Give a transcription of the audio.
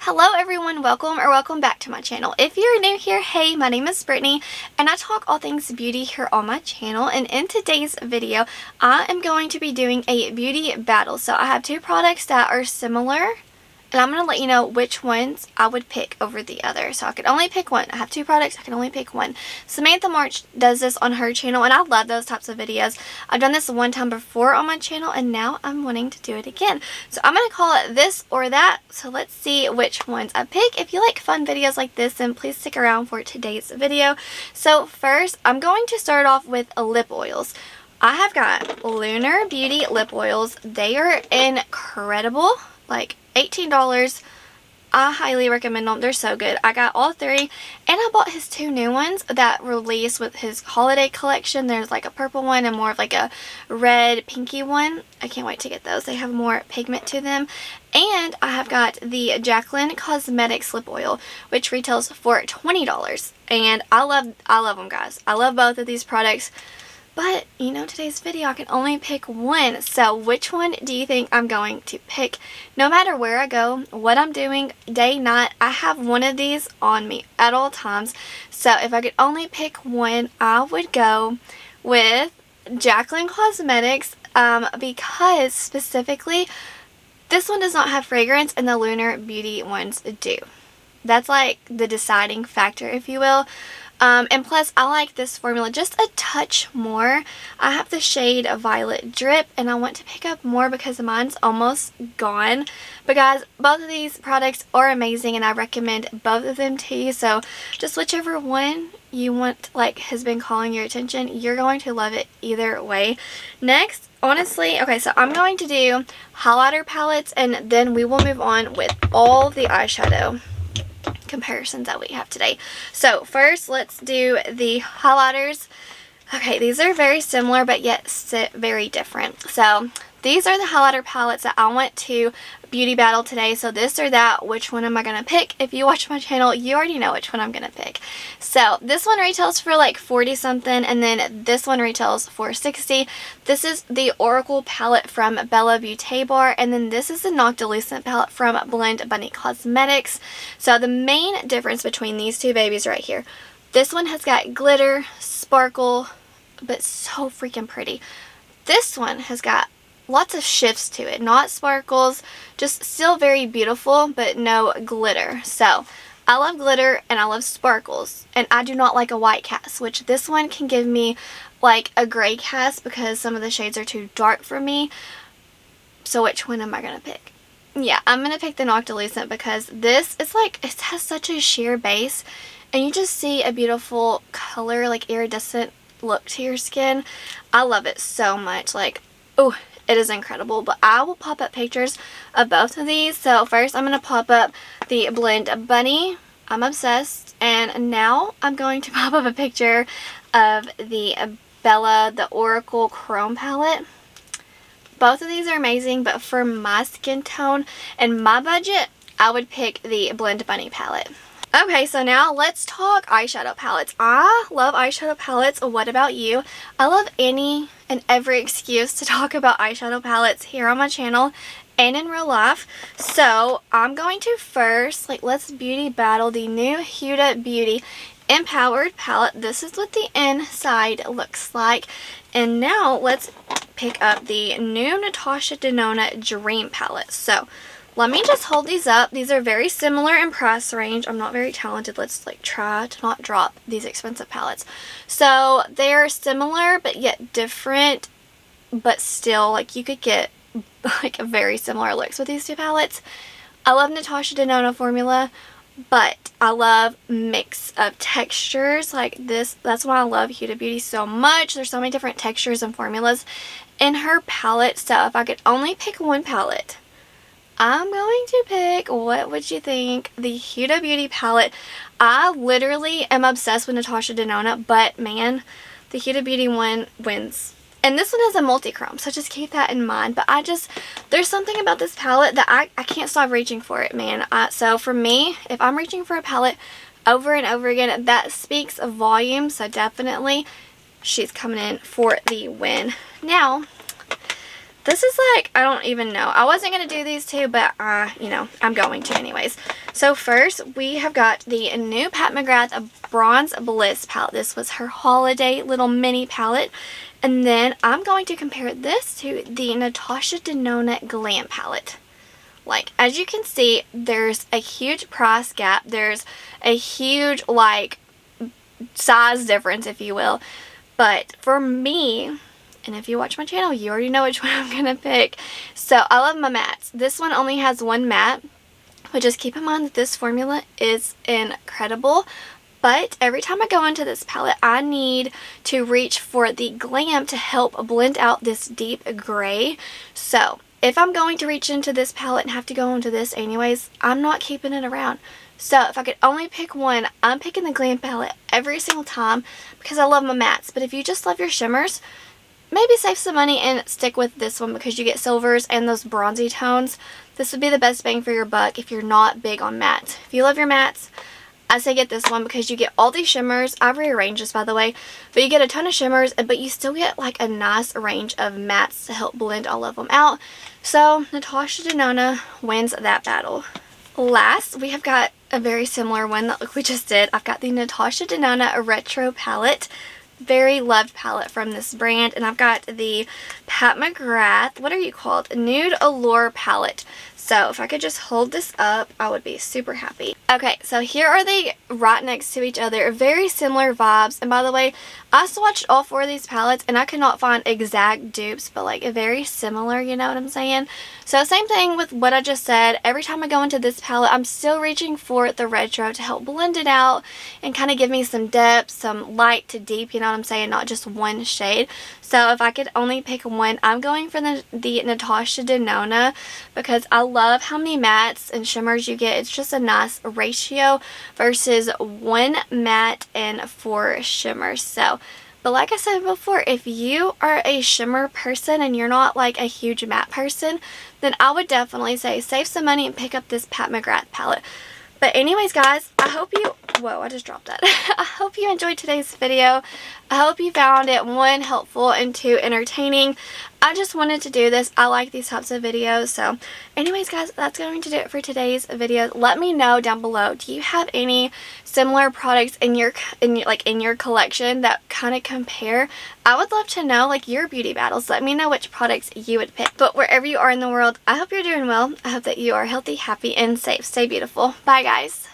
Hello everyone, welcome back to my channel. If you're new here, hey, my name is Brittany and I talk all things beauty here on my channel, and in today's video I am going to be doing a beauty battle. So I have two products that are similar and I'm going to let you know which ones I would pick over the other. So I could only pick one. I have two products, I can only pick one. Samantha March does this on her channel and I love those types of videos. I've done this one time before on my channel and now I'm wanting to do it again. So I'm going to call it this or that. So let's see which ones I pick. If you like fun videos like this, then please stick around for today's video. So first, I'm going to start off with lip oils. I have got Lunar Beauty lip oils. They are incredible. Like $18. I highly recommend them. They're so good. I got all three and I bought his two new ones that released with his holiday collection. There's like a purple one and more of like a red pinky one. I can't wait to get those. They have more pigment to them. And I have got the Jaclyn Cosmetics lip oil, which retails for $20. And I love them, guys. I love both of these products. But, you know, today's video, I can only pick one. So, which one do you think I'm going to pick? No matter where I go, what I'm doing, day, night, I have one of these on me at all times. So, if I could only pick one, I would go with Jaclyn Cosmetics because, specifically, this one does not have fragrance and the Lunar Beauty ones do. That's like the deciding factor, if you will. And plus, I like this formula just a touch more. I have the shade Violet Drip, and I want to pick up more because mine's almost gone. But guys, both of these products are amazing, and I recommend both of them to you. So, just whichever one you want, like, has been calling your attention, you're going to love it either way. Next, honestly, okay, so I'm going to do highlighter palettes, and then we will move on with all the eyeshadow comparisons that we have today. So first, let's do the highlighters. Okay, these are very similar but yet very different. So these are the highlighter palettes that I want to beauty battle today. So this or that, which one am I going to pick? If you watch my channel, you already know which one I'm going to pick. So this one retails for like 40 something, and then this one retails for 60. This is the Oracle palette from Bella Beauté Bar, and then this is the Noctilucent palette from Blend Bunny Cosmetics. So the main difference between these two babies right here, this one has got glitter, sparkle, but so freaking pretty. This one has got lots of shifts to it, not sparkles, just still very beautiful, but no glitter. So I love glitter and I love sparkles, and I do not like a white cast, which this one can give me like a gray cast because some of the shades are too dark for me. So which one am I going to pick? Yeah, I'm going to pick the Noctilucent because this is like, it has such a sheer base and you just see a beautiful color, like iridescent look to your skin. I love it so much. Like, oh, it is incredible. But I will pop up pictures of both of these. So first I'm going to pop up the Blend Bunny. I'm obsessed. And now I'm going to pop up a picture of the Bella, the Oracle Chrome palette. Both of these are amazing, but for my skin tone and my budget, I would pick the Blend Bunny palette. Okay, so now let's talk eyeshadow palettes. I love eyeshadow palettes. What about you? I love any and every excuse to talk about eyeshadow palettes here on my channel and in real life. So I'm going to first, like, let's beauty battle the new Huda Beauty Empowered palette. This is what the inside looks like. And now let's pick up the new Natasha Denona Dream palette. So let me just hold these up. These are very similar in price range. I'm not very talented. Let's like try to not drop these expensive palettes. So they're similar but yet different, but still like you could get like very similar looks with these two palettes. I love Natasha Denona formula, but I love mix of textures like this. That's why I love Huda Beauty so much. There's so many different textures and formulas in her palette. So if I could only pick one palette, I'm going to pick, what would you think, the Huda Beauty palette. I literally am obsessed with Natasha Denona, but man, the Huda Beauty one wins. And this one has a multi-chrome, so just keep that in mind. But there's something about this palette that I can't stop reaching for it, man. So for me, if I'm reaching for a palette over and over again, that speaks of volume. So definitely, she's coming in for the win. Now, This is like, I don't even know. I wasn't going to do these two, but, you know, I'm going to anyways. So first, we have got the new Pat McGrath Bronze Bliss palette. This was her holiday little mini palette. And then I'm going to compare this to the Natasha Denona Glam palette. Like, as you can see, there's a huge price gap. There's a huge, like, size difference, if you will. But for me, and if you watch my channel, you already know which one I'm going to pick. So, I love my mattes. This one only has one matte, but just keep in mind that this formula is incredible. But every time I go into this palette, I need to reach for the Glam to help blend out this deep gray. So, if I'm going to reach into this palette and have to go into this anyways, I'm not keeping it around. So, if I could only pick one, I'm picking the Glam palette every single time because I love my mattes. But if you just love your shimmers, maybe save some money and stick with this one because you get silvers and those bronzy tones. This would be the best bang for your buck if you're not big on mattes. If you love your mattes, I say get this one because you get all these shimmers. I've rearranged this, by the way, but you get a ton of shimmers, but you still get like a nice range of mattes to help blend all of them out. So Natasha Denona wins that battle. Last, we have got a very similar one that we just did. I've got the Natasha Denona Retro palette. Very loved palette from this brand, and I've got the Pat McGrath, what are you called? Nude Allure palette. So if I could just hold this up, I would be super happy. Okay, so here are they right next to each other. Very similar vibes. And by the way, I swatched all four of these palettes and I could not find exact dupes, but like very similar, you know what I'm saying? So same thing with what I just said. Every time I go into this palette, I'm still reaching for the retro to help blend it out and kind of give me some depth, some light to deep, you know what I'm saying? Not just one shade. So if I could only pick one, I'm going for the Natasha Denona because I love how many mattes and shimmers you get. It's just a nice ratio versus one matte and 4 shimmers. So, but like I said before, if you are a shimmer person and you're not like a huge matte person, then I would definitely say save some money and pick up this Pat McGrath palette. But anyways, guys, I hope you... Whoa, I just dropped that. I hope you enjoyed today's video. I hope you found it, 1, helpful, and 2, entertaining. I just wanted to do this. I like these types of videos. So, anyways, guys, that's going to do it for today's video. Let me know down below. Do you have any similar products in your collection that kind of compare? I would love to know, like, your beauty battles. Let me know which products you would pick. But wherever you are in the world, I hope you're doing well. I hope that you are healthy, happy, and safe. Stay beautiful. Bye, guys.